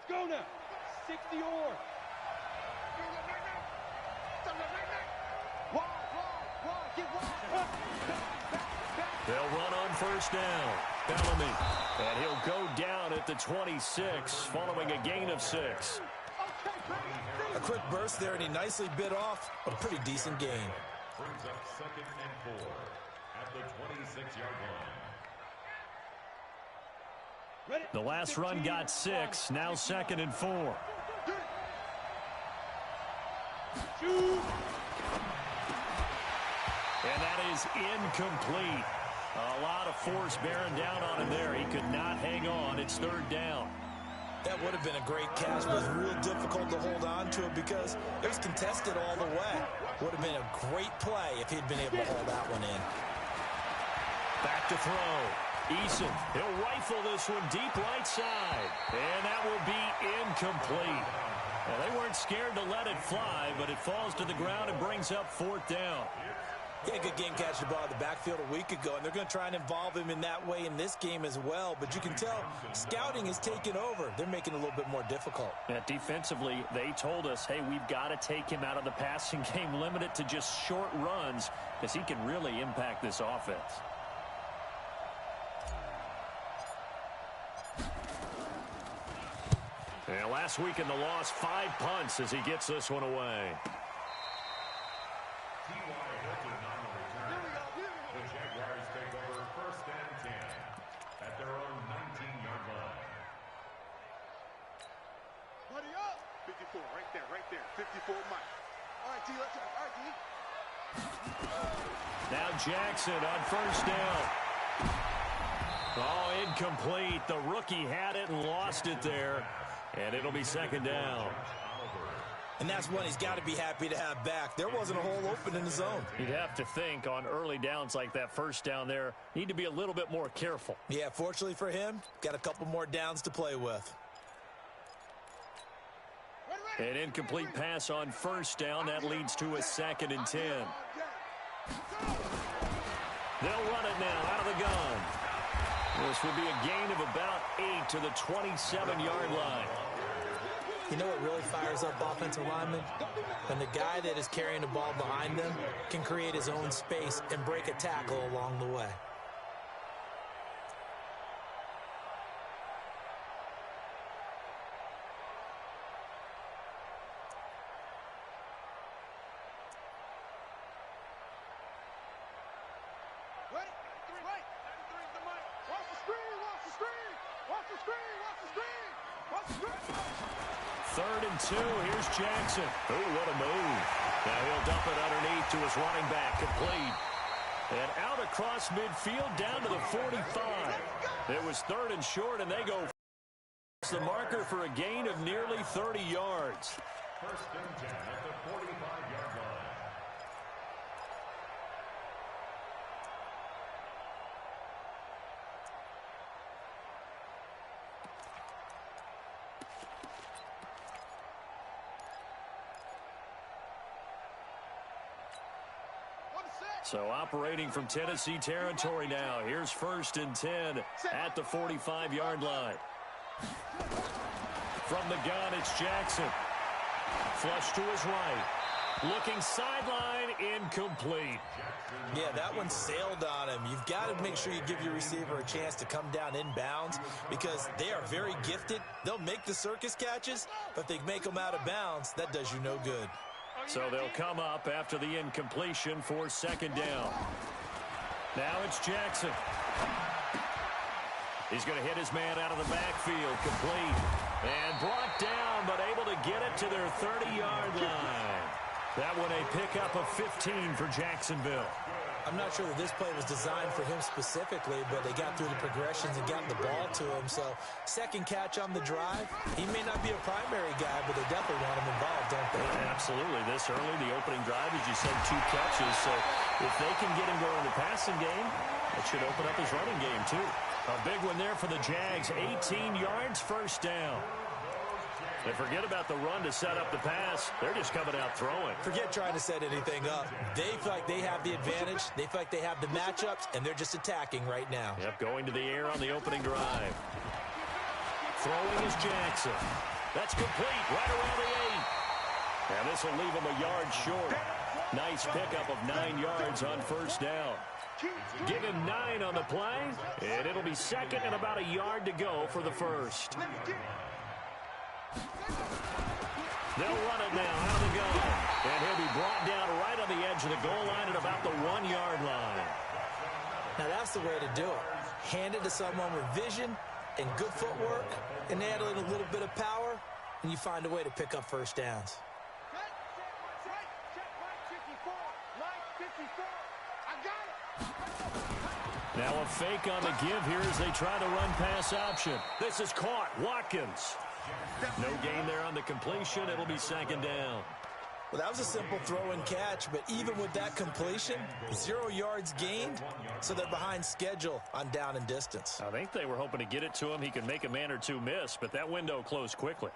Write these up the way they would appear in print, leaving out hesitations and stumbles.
go now. 60 or. They'll run on first down. Bellamy. And he'll go down at the 26 following a gain of 6. A quick burst there, and he nicely bit off a pretty decent gain. Brings up 2nd and 4 at the 26-yard line. The last run got 6. Now 2nd and 4. And that is incomplete. A lot of force bearing down on him there. He could not hang on. It's 3rd down. That would have been a great catch, but it was real difficult to hold on to it because it was contested all the way. Would have been a great play if he'd been able to hold that one in. Back to throw. Eason, he'll rifle this one deep right side. And that will be incomplete. Well, they weren't scared to let it fly, but it falls to the ground and brings up 4th down. Yeah, good game catching the ball in the backfield a week ago, and they're going to try and involve him in that way in this game as well. But you can tell scouting is taking over. They're making it a little bit more difficult. Yeah, defensively, they told us, hey, we've got to take him out of the passing game, limit it to just short runs, because he can really impact this offense. And last week in the loss, 5 punts as he gets this one away. The Jaguars take over 1st and 10 at their own 19-yard line. Buddy up. 54, right there. 54, Mike. All right, D, let's go. All right, D. Now Jackson on first down. Oh, incomplete. The rookie had it and lost it there. And it'll be 2nd down. And that's one he's got to be happy to have back. There wasn't a hole open in the zone. You'd have to think on early downs like that first down there, need to be a little bit more careful. Yeah, fortunately for him, got a couple more downs to play with. An incomplete pass on first down. That leads to a 2nd and 10. They'll run it now out of the gun. This will be a gain of about 8 to the 27-yard line. You know what really fires up offensive linemen? When the guy that is carrying the ball behind them can create his own space and break a tackle along the way. Third and 2. Here's Jackson. Oh, what a move. Now he'll dump it underneath to his running back. Complete. And out across midfield down to the 45. It was 3rd and short, and they go. It's the marker for a gain of nearly 30 yards. 1st and 10 at the 45-yard line. So operating from Tennessee territory now. Here's 1st and 10 at the 45-yard line. From the gun, it's Jackson. Flush to his right. Looking sideline, incomplete. Yeah, that one sailed on him. You've got to make sure you give your receiver a chance to come down inbounds because they are very gifted. They'll make the circus catches, but if they make them out of bounds, that does you no good. So they'll come up after the incompletion for 2nd down. Now it's Jackson. He's going to hit his man out of the backfield. Complete. And brought down, but able to get it to their 30-yard line. That one a pickup of 15 for Jacksonville. I'm not sure that this play was designed for him specifically, but they got through the progressions and got the ball to him. So 2nd catch on the drive. He may not be a primary guy, but they definitely want him involved, don't they? Absolutely. This early, the opening drive, as you said, 2 catches. So if they can get him going in the passing game, it should open up his running game, too. A big one there for the Jags. 18 yards, 1st down. They forget about the run to set up the pass. They're just coming out throwing. Forget trying to set anything up. They feel like they have the advantage. They feel like they have the matchups, and they're just attacking right now. Yep, going to the air on the opening drive. Throwing is Jackson. That's complete right around the 8. And this will leave him a yard short. Nice pickup of 9 yards on first down. Give him 9 on the play, and it'll be second and about a yard to go for the first. They'll run it now out of the gun. And he'll be brought down right on the edge of the goal line at about the 1-yard line. Now that's the way to do it. Hand it to someone with vision and good footwork, and add in a little bit of power, and you find a way to pick up first downs. Now a fake on the give here as they try the run-pass option. This is caught. Watkins. No gain there on the completion. It'll be second down. Well, that was a simple throw and catch, but even with that completion, 0 yards gained, so they're behind schedule on down and distance. I think they were hoping to get it to him. He could make a man or two miss, but that window closed quickly.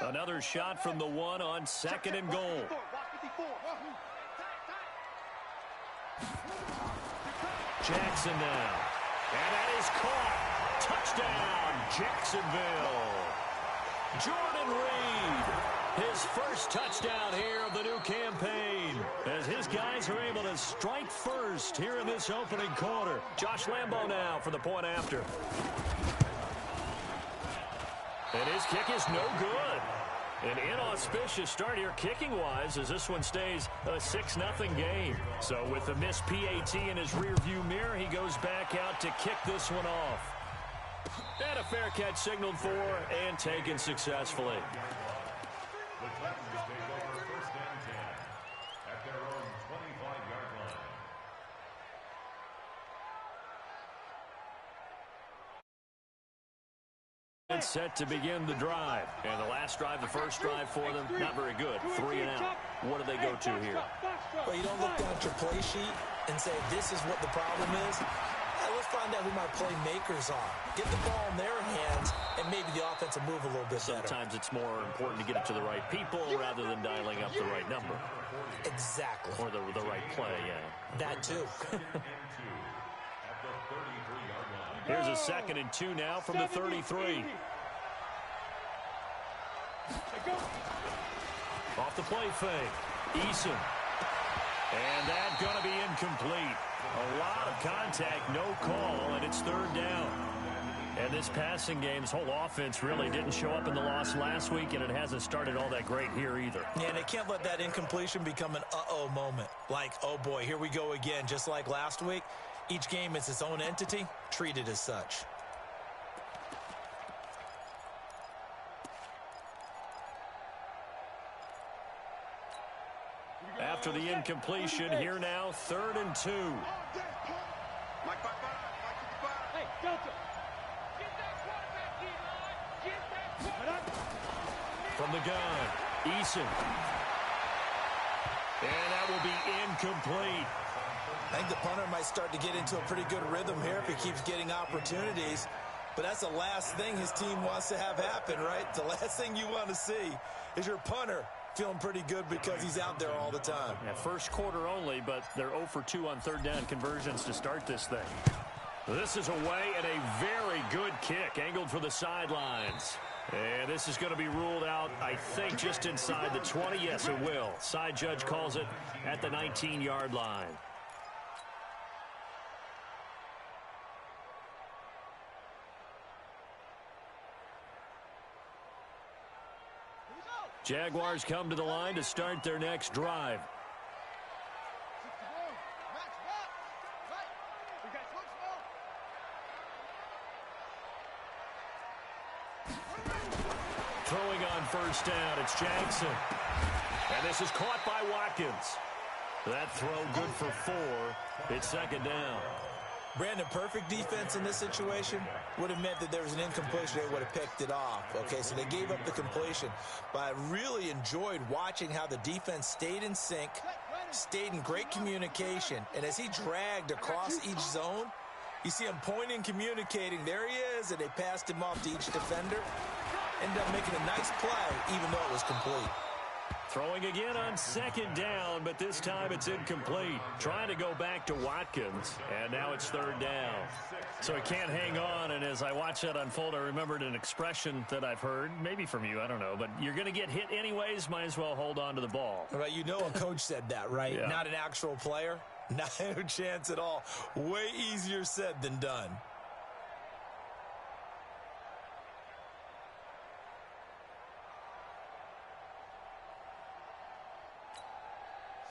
Another shot from the 1 on second and goal. Jackson now. And that is caught. Touchdown, Jacksonville. Jordan Reed, his first touchdown here of the new campaign, as his guys are able to strike first here in this opening quarter. Josh Lambo now for the point after. And his kick is no good. An inauspicious start here kicking-wise as this one stays a 6-0 game. So with the missed PAT in his rearview mirror, he goes back out to kick this one off. And a fair catch signaled for and taken successfully. The Titans take over first and 10 at their own 25-yard line. It's set to begin the drive. And the last drive, the first drive for them, not very good. 3 and out. What do they go to here? Well, you don't look down at your play sheet and say, this is what the problem is. Let's find out who my playmakers are. Get the ball in their hands, and maybe the offense will move a little bit better. Sometimes it's more important to get it to the right people rather than dialing up the right number. Exactly. Or the right play, yeah. That too. Here's a 2nd and 2 now from the 33. Off the play fake. Eason. And that's going to be incomplete. A lot of contact, no call, and it's 3rd down. And this passing game, this whole offense really didn't show up in the loss last week, and it hasn't started all that great here either. Yeah, and they can't let that incompletion become an uh-oh moment. Like, oh boy, here we go again, just like last week. Each game is its own entity, treated as such. After the incompletion, here now, 3rd and 2. Mike 55, Mike 55. Hey, Delta. Get that quarterback in line. Get that quarterback. From the gun, Eason. And that will be incomplete. I think the punter might start to get into a pretty good rhythm here if he keeps getting opportunities. But that's the last thing his team wants to have happen, right? The last thing you want to see is your punter feeling pretty good because he's out there all the time. Yeah, first quarter only, but they're 0 for 2 on 3rd down conversions to start this thing. This is away and a very good kick angled for the sidelines. And this is going to be ruled out, I think, just inside the 20. Yes, it will. Side judge calls it at the 19-yard line. Jaguars come to the line to start their next drive. Throwing on first down, it's Jackson. And this is caught by Watkins. That throw good for 4. It's 2nd down. Brandon, perfect defense in this situation would have meant that there was an incompletion. They would have picked it off. Okay, so they gave up the completion. But I really enjoyed watching how the defense stayed in sync, stayed in great communication. And as he dragged across each zone, you see him pointing, communicating. There he is, and they passed him off to each defender. Ended up making a nice play, even though it was complete. Throwing again on second down, but this time it's incomplete. Trying to go back to Watkins, and now it's third down. So he can't hang on, and as I watch that unfold, I remembered an expression that I've heard, maybe from you, I don't know, but you're going to get hit anyways, might as well hold on to the ball. Well, you know a coach said that, right? Yeah. Not an actual player. Not a chance at all. Way easier said than done.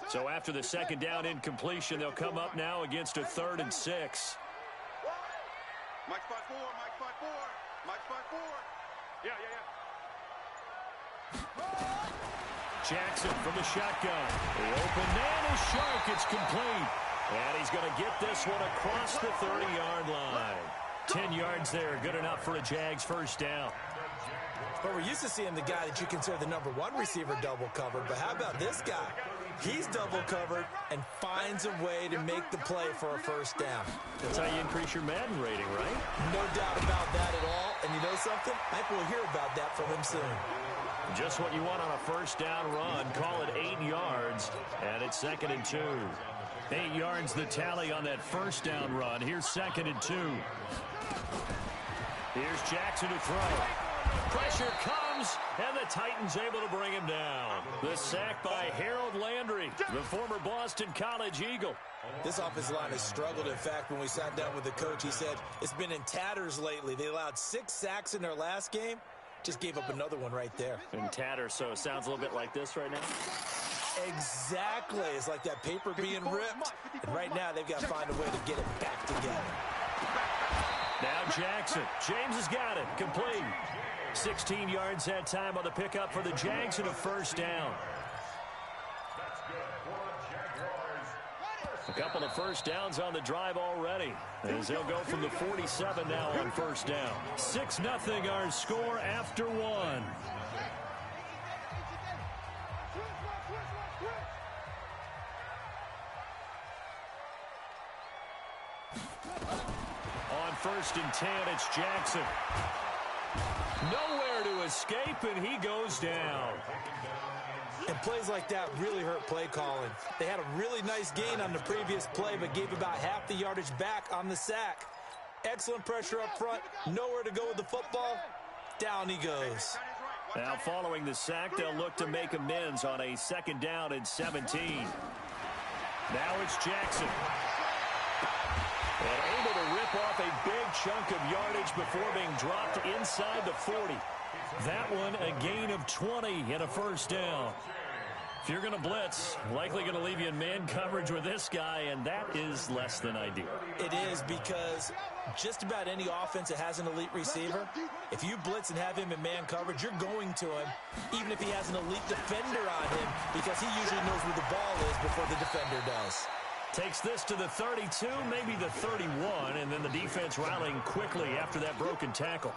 So after the second down incompletion, they'll come up now against a 3rd and 6. Mike 5-4, Mike 5-4, Mike 5-4. Yeah. Jackson from the shotgun. The open man is Shark. It's complete. And he's going to get this one across the 30-yard line. 10 yards there. Good enough for a Jags first down. But we're used to seeing the guy that you consider the number 1 receiver double covered. But how about this guy? He's double covered and finds a way to make the play for a first down. That's how you increase your Madden rating, right? No doubt about that at all. And you know something? I think we'll hear about that from him soon. Just what you want on a first down run. Call it 8 yards, and it's 2nd and 2. 8 yards the tally on that first down run. Here's 2nd and 2. Here's Jackson to throw. Pressure comes, and the Titans able to bring him down. The sack by Harold Landry, the former Boston College Eagle. This offensive line has struggled. In fact, when we sat down with the coach, he said it's been in tatters lately. They allowed 6 sacks in their last game. Just gave up another one right there. In tatters, so it sounds a little bit like this right now? Exactly. It's like that paper being ripped. And right now, they've got to find a way to get it back together. Now Jackson. James has got it. Complete. 16 yards that time on the pickup for the Jags and a first down. A couple of first downs on the drive already, as they'll go from the 47 now on first down. 6-0 our score after 1. On 1st and 10, it's Jackson. Nowhere to escape, and he goes down. And plays like that really hurt play calling. They had a really nice gain on the previous play, but gave about half the yardage back on the sack. Excellent pressure up front. Nowhere to go with the football. Down he goes. Now following the sack, they'll look to make amends on a 2nd down and 17. Now it's Jackson. And able to rip off a big chunk of yardage before being dropped inside the 40. That one a gain of 20 and a first down. If you're going to blitz, likely going to leave you in man coverage with this guy, and that is less than ideal. It is, because just about any offense that has an elite receiver, if you blitz and have him in man coverage, you're going to him, even if he has an elite defender on him, because he usually knows where the ball is before the defender does. Takes this to the 32, maybe the 31, and then the defense rallying quickly after that broken tackle.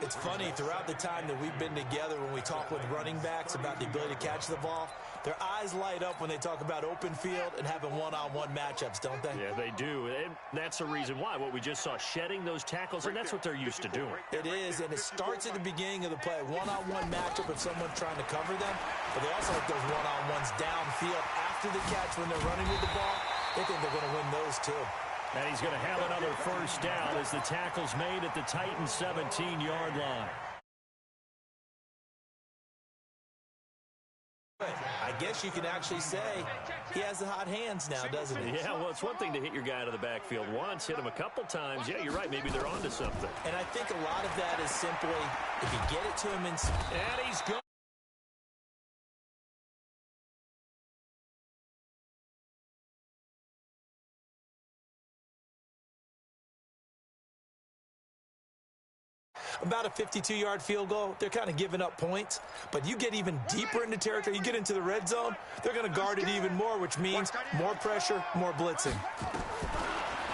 It's funny, throughout the time that we've been together, when we talk with running backs about the ability to catch the ball, their eyes light up when they talk about open field and having one-on-one matchups, don't they? Yeah, they do. And that's the reason why. What we just saw, shedding those tackles, and that's what they're used to doing. It is, and it starts at the beginning of the play. One-on-one matchup if someone's trying to cover them, but they also like those one-on-ones downfield after the catch when they're running with the ball. They think they're going to win those too. And he's going to have another first down as the tackle's made at the Titans' 17-yard line. I guess you can actually say he has the hot hands now, doesn't he? Yeah, well, it's one thing to hit your guy out of the backfield once, hit him a couple times. Yeah, you're right. Maybe they're onto something. And I think a lot of that is simply if you get it to him and he's gone. about a 52-yard field goal, they're kind of giving up points. But you get even deeper into territory, you get into the red zone, they're going to guard it even more, which means more pressure, more blitzing.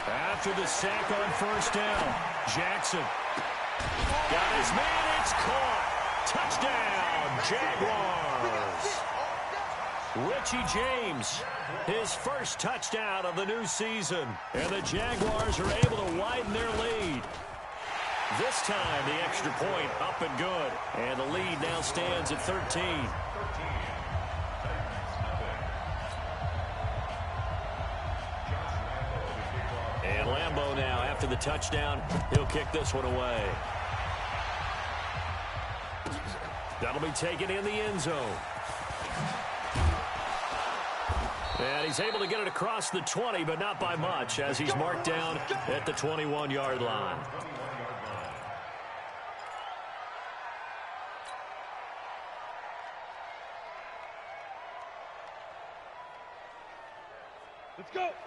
After the sack on first down, Jackson got his man. It's caught. Touchdown, Jaguars. Richie James, his first touchdown of the new season. And the Jaguars are able to widen their lead. This time, the extra point up and good. And the lead now stands at 13. after the touchdown. He'll kick this one away. That'll be taken in the end zone. And he's able to get it across the 20, but not by much, as he's marked down at the 21-yard line.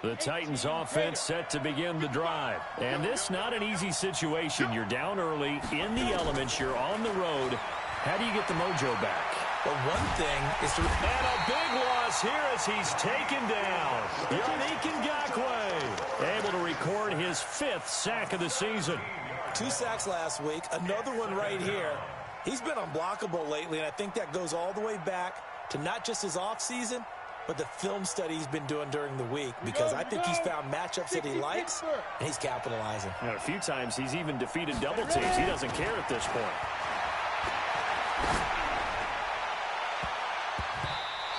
The Titans offense set to begin the drive. And this not an easy situation. You're down early, in the elements, you're on the road. How do you get the mojo back? Well, one thing is to... And a big loss here as he's taken down. Yannick Ngakoue able to record his 5th sack of the season. 2 sacks last week, another one right here. He's been unblockable lately, and I think that goes all the way back to not just his offseason, but the film study he's been doing during the week, because I think he's found matchups that he likes, and he's capitalizing. And a few times he's even defeated double teams. He doesn't care at this point.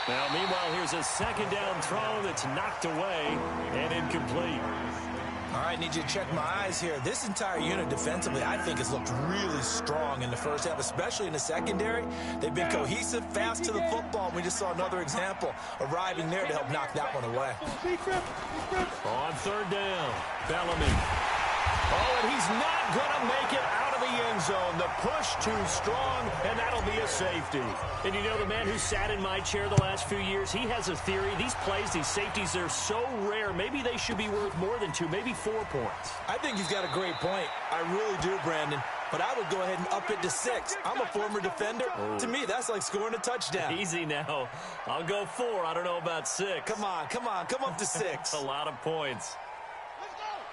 Now, meanwhile, here's a second down throw that's knocked away and incomplete. All right, need you to check my eyes here. This entire unit defensively, I think, has looked really strong in the first half, especially in the secondary. They've been cohesive, fast to the football. We just saw another example arriving there to help knock that one away. On third down, Bellamy. Oh, and he's not going to make it out of the end zone. The push too strong, and that'll be a safety. And you know, the man who sat in my chair the last few years, he has a theory. These plays, these safeties, they're so rare. Maybe they should be worth more than 2, maybe 4 points. I think he's got a great point. I really do, Brandon. But I would go ahead and up it to 6. I'm a former defender. Oh. To me, that's like scoring a touchdown. Easy now. I'll go 4. I don't know about 6. Come on. Come up to 6. A lot of points.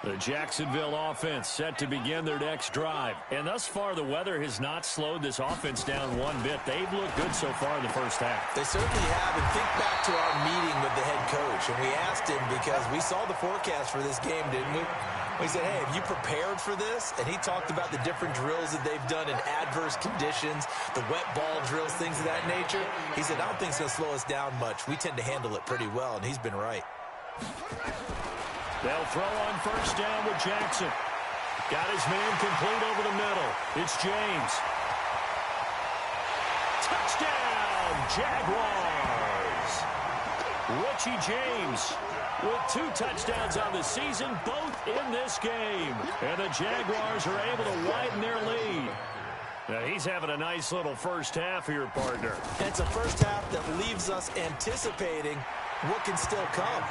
The Jacksonville offense set to begin their next drive. And thus far, the weather has not slowed this offense down one bit. They've looked good so far in the first half. They certainly have. And think back to our meeting with the head coach. And we asked him, because we saw the forecast for this game, didn't we? We said, hey, have you prepared for this? And he talked about the different drills that they've done in adverse conditions, the wet ball drills, things of that nature. He said, I don't think it's going to slow us down much. We tend to handle it pretty well, and he's been right. They'll throw on first down with Jackson. Got his man complete over the middle. It's James. Touchdown, Jaguars. Richie James with 2 touchdowns on the season, both in this game. And the Jaguars are able to widen their lead. Now, he's having a nice little first half here, partner. And it's a first half that leaves us anticipating what can still come.